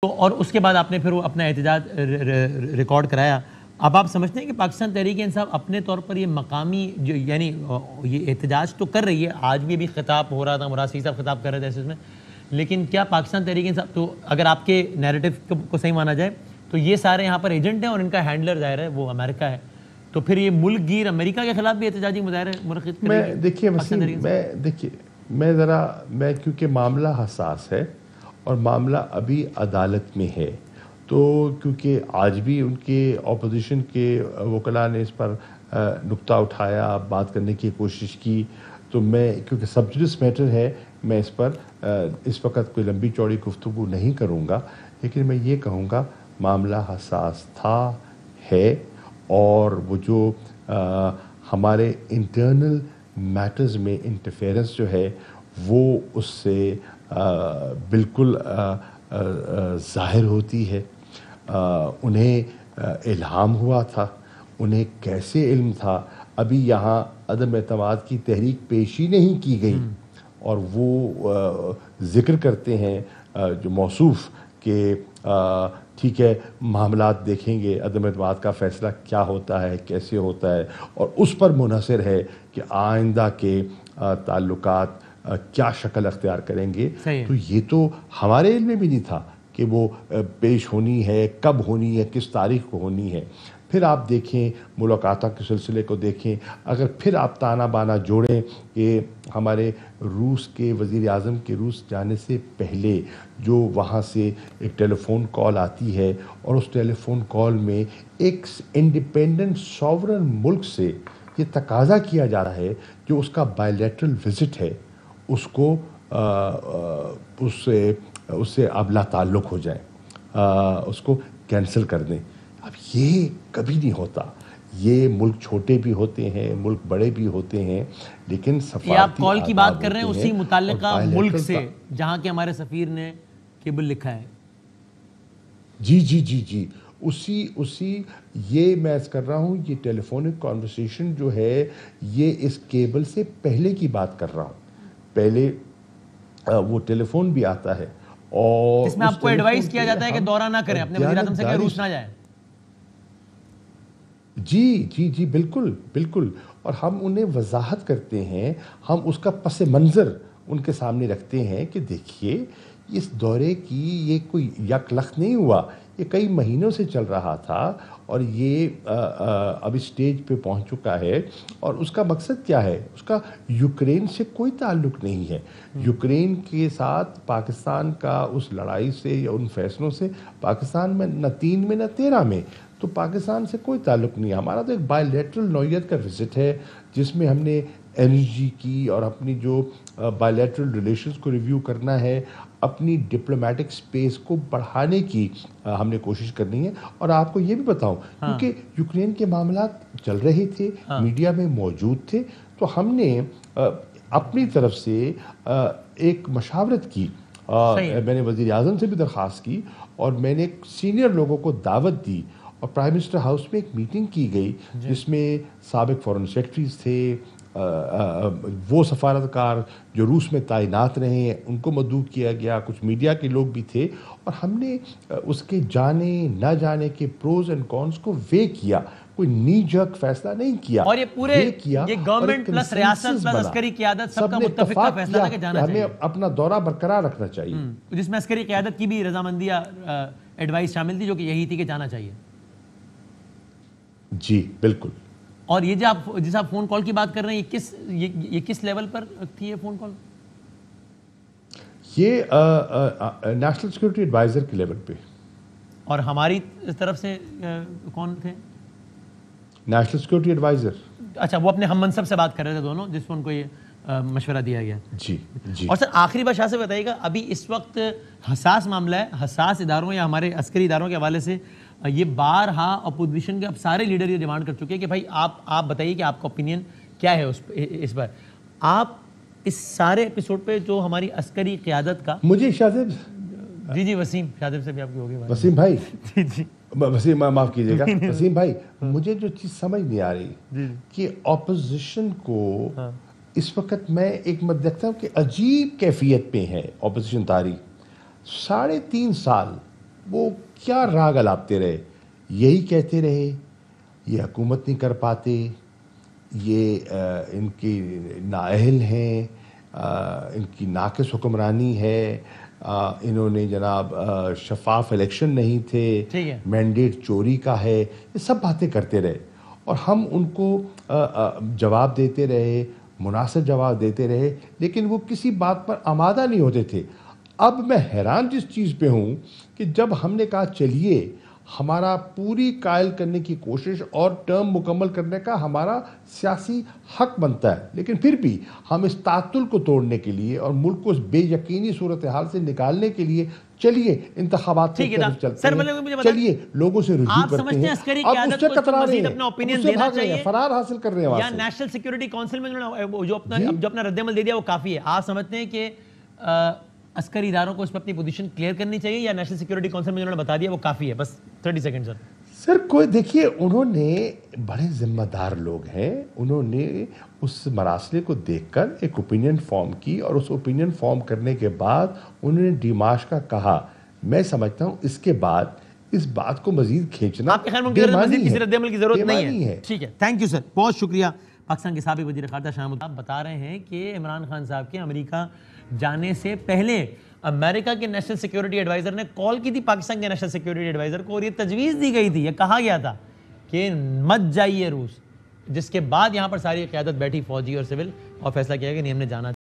اور اس کے بعد آپ نے پھر وہ اپنا احتجاج ریکارڈ کرایا. اب آپ سمجھتے ہیں کہ پاکستان تحریک انصاف اپنے طور پر یہ مقامی جو یعنی یہ احتجاج تو کر رہی ہے, آج بھی خطاب ہو رہا تھا, مراد سعید صاحب خطاب کر رہے تھے اس میں, لیکن کیا پاکستان تحریک انصاف تو اگر آپ کے نیریٹو کو صحیح مانا جائے تو یہ سارے یہاں پر ایجنٹ ہیں اور ان کا ہینڈلر ظاہر ہے وہ امریکہ ہے, تو پھر یہ ملک گیر امریکہ کے خلاف بھی احتجاجی مظاہرے منعقد کرے گی؟ دیکھیے وسیم, میں کیونکہ معاملہ حساس ہے اور معاملہ ابھی عدالت میں ہے, تو کیونکہ آج بھی ان کے اپوزیشن کے وکلاء نے اس پر نقطہ اٹھایا, بات کرنے کی کوشش کی, تو میں کیونکہ سب جوڈس میٹر ہے میں اس پر اس وقت کوئی لمبی چوڑی گفتگو نہیں کروں گا, لیکن میں یہ کہوں گا معاملہ حساس تھا, ہے, اور وہ جو ہمارے انٹرنل میٹرز میں انٹرفیرنس جو ہے وہ اس سے بالکل ظاہر ہوتی ہے. انہیں الہام ہوا تھا, انہیں کیسے علم تھا؟ ابھی یہاں عدم اعتماد کی تحریک پیش ہی نہیں کی گئی اور وہ ذکر کرتے ہیں جو موصوف کہ ٹھیک ہے معاملات دیکھیں گے, عدم اعتماد کا فیصلہ کیا ہوتا ہے, کیسے ہوتا ہے, اور اس پر منحصر ہے کہ آئندہ کے تعلقات کیا شکل اختیار کریں گے. تو یہ تو ہمارے علم میں بھی نہیں تھا کہ وہ پیش ہونی ہے, کب ہونی ہے, کس تاریخ کو ہونی ہے. پھر آپ دیکھیں ملاقاتوں کے سلسلے کو دیکھیں, اگر پھر آپ تانا بانا جوڑیں کہ ہمارے روس کے وزیر اعظم کے روس جانے سے پہلے جو وہاں سے ایک ٹیلی فون کال آتی ہے اور اس ٹیلی فون کال میں ایک انڈیپینڈنٹ ساورن ملک سے یہ تقاضا کیا جا رہا ہے جو اس کا بائیلیٹرل وزٹ ہے اس کو اس سے اب لا تعلق ہو جائیں, اس کو کینسل کر دیں. اب یہ کبھی نہیں ہوتا. یہ ملک چھوٹے بھی ہوتے ہیں, ملک بڑے بھی ہوتے ہیں, لیکن سفارتی آپ کال کی بات کر رہے ہیں اسی متعلقہ ملک سے جہاں کے ہمارے سفیر نے کیبل لکھا ہے؟ جی جی جی جی اسی یہ میں عرض کر رہا ہوں, یہ ٹیلی فونک کانورسیشن جو ہے یہ اس کیبل سے پہلے کی بات کر رہا ہوں. پہلے وہ ٹیلی فون بھی آتا ہے اور اس میں آپ کو ایڈوائز کیا جاتا ہے کہ دورہ نہ کریں, اپنے وزیر اعظم سے کہ روس نہ جائیں. جی جی جی بالکل بالکل, اور ہم انہیں وضاحت کرتے ہیں, ہم اس کا پس منظر ان کے سامنے رکھتے ہیں کہ دیکھیے اس دورے کی یہ کوئی یک لخت نہیں ہوا, یہ کئی مہینوں سے چل رہا تھا اور یہ اب اسٹیج پہ پہنچ چکا ہے. اور اس کا مقصد کیا ہے؟ اس کا یوکرین سے کوئی تعلق نہیں ہے. یوکرین کے ساتھ پاکستان کا اس لڑائی سے یا ان فیصلوں سے پاکستان میں نہ 3 میں نہ 13 میں تو پاکستان سے کوئی تعلق نہیں ہے. ہمارا تو ایک بائی لیٹرل نوعیت کا وزٹ ہے جس میں ہم نے انرجی کی اور اپنی جو بائی لیٹرل ریلیشنز کو ریویو کرنا ہے, اپنی ڈپلومیٹک سپیس کو بڑھانے کی ہم نے کوشش کرنی ہے. اور آپ کو یہ بھی بتاؤں کیونکہ یوکرین کے معاملات چل رہے تھے, میڈیا میں موجود تھے, تو ہم نے اپنی طرف سے ایک مشاورت کی, میں نے وزیر اعظم سے بھی درخواست کی اور میں نے سینئر لوگوں کو دعوت دی اور پرائم منسٹر ہاؤس میں ایک میٹنگ کی گئی جس میں سابق فارن سیکرٹریز تھے, وہ سفارتکار جو روس میں تعینات رہے ہیں ان کو مدعو کیا گیا, کچھ میڈیا کے لوگ بھی تھے, اور ہم نے اس کے جانے نہ جانے کے پروز اینڈ کونس کو وے کیا, کوئی نی جرک فیصلہ نہیں کیا. اور یہ پورے یہ گورنمنٹ پلس ریاست پلس عسکری قیادت سب کا متفقہ فیصلہ تھا کہ جانا چاہیے, ہمیں اپنا دورہ برقرار رکھنا چاہیے, جس میں عسکری قیادت کی بھی رضامندی ایڈوائس شامل تھی جو کہ یہی تھی کہ جانا چاہیے. جی بالکل. اور یہ جس آپ فون کال کی بات کر رہے ہیں یہ کس لیول پر تھی یہ فون کال؟ یہ نیشنل سیکورٹی ایڈوائزر کے لیول پہ. اور ہماری طرف سے کون تھے؟ National security adviser. اچھا, وہ اپنے ہم منصب سے بات کر رہے تھے دونوں جس کو ان کو یہ مشورہ دیا گیا. جی جی. اور سر آخری بات شاہ سے بتائیے گا, ابھی اس وقت حساس معاملہ ہے, حساس اداروں یا ہمارے عسکری اداروں کے حوالے سے یہ بارہا اپوزیشن کے اب سارے لیڈر یہ ڈیمانڈ کر چکے ہیں کہ بھائی آپ بتائیے کہ آپ کا اوپینین کیا ہے اس پر. آپ اس سارے ایپیسوڈ پہ جو ہماری عسکری قیادت کا مجھے شاذب جی وسیم شاذب سے بھی آپ کی ہوگی وسیم بھائی جی جی وسیم معاف کیجیے گا وسیم بھائی, مجھے جو چیز سمجھ نہیں آ رہی کہ اپوزیشن کو اس وقت میں ایک دیکھتا ہوں کہ عجیب کیفیت پہ ہے اپوزیشن تحریک. 3.5 سال وہ کیا راگ الاپتے رہے، یہی کہتے رہے یہ حکومت نہیں کر پاتے، یہ ان کی نااہل ہیں، ان کی ناقص حکمرانی ہے، انہوں نے جناب شفاف الیکشن نہیں تھے، مینڈیٹ چوری کا ہے، یہ سب باتیں کرتے رہے اور ہم ان کو جواب دیتے رہے، مناسب جواب دیتے رہے، لیکن وہ کسی بات پر آمادہ نہیں ہوتے تھے۔ اب میں حیران جس چیز پہ ہوں کہ جب ہم نے کہا چلیے ہمارا پوری قائل کرنے کی کوشش اور ٹرم مکمل کرنے کا ہمارا سیاسی حق بنتا ہے، لیکن پھر بھی ہم اس تعطل کو توڑنے کے لیے اور ملک کو اس بے یقینی صورتحال سے نکالنے کے لیے چلیے انتخابات کی طرف چلتے ہیں، چلیے لوگوں سے رجوع کرتے ہیں، اب اس سے کترا رہے ہیں، اس سے بھاگ رہے ہیں، فرار حاصل کر رہے ہیں وہاں سے۔ یا نیشنل سیکیورٹی کونسل میں جو اپنا رد عمل دے دیا وہ کافی ہے؟ آپ سمجھتے ہیں کہ عسکری اداروں کو اس پہ اپنی پوزیشن کلیئر کرنی چاہیے یا نیشنل سیکیورٹی کونسل میں انہوں نے بتا دیا وہ کافی ہے؟ بس 30 سیکنڈ سر۔ سر کوئی دیکھیے، انہوں نے بڑے ذمہ دار لوگ ہیں، انہوں نے اس مراسلے کو دیکھ کر ایک اوپینین فارم کی اور اس اوپینین فارم کرنے کے بعد انہوں نے ڈیماش کا کہا۔ میں سمجھتا ہوں اس کے بعد اس بات کو مزید کھینچنا آپ کے خیال میں مزید کسی رد عمل کی ضرورت نہیں ہے؟ ٹھیک ہے، تھینک یو سر، بہت شکریہ۔ پاکستان کے سابق وزیر خارجہ شاہ محمود آپ بتا رہے ہیں کہ عمران خان صاحب کے امریکہ جانے سے پہلے امریکہ کے نیشنل سیکیورٹی ایڈوائزر نے کال کی تھی پاکستان کے نیشنل سیکیورٹی ایڈوائزر کو اور یہ تجویز دی گئی تھی، یہ کہا گیا تھا کہ مت جائیے روس، جس کے بعد یہاں پر ساری قیادت بیٹھی فوجی اور سول اور فیصلہ کیا کہ نہیں ہم نے جانا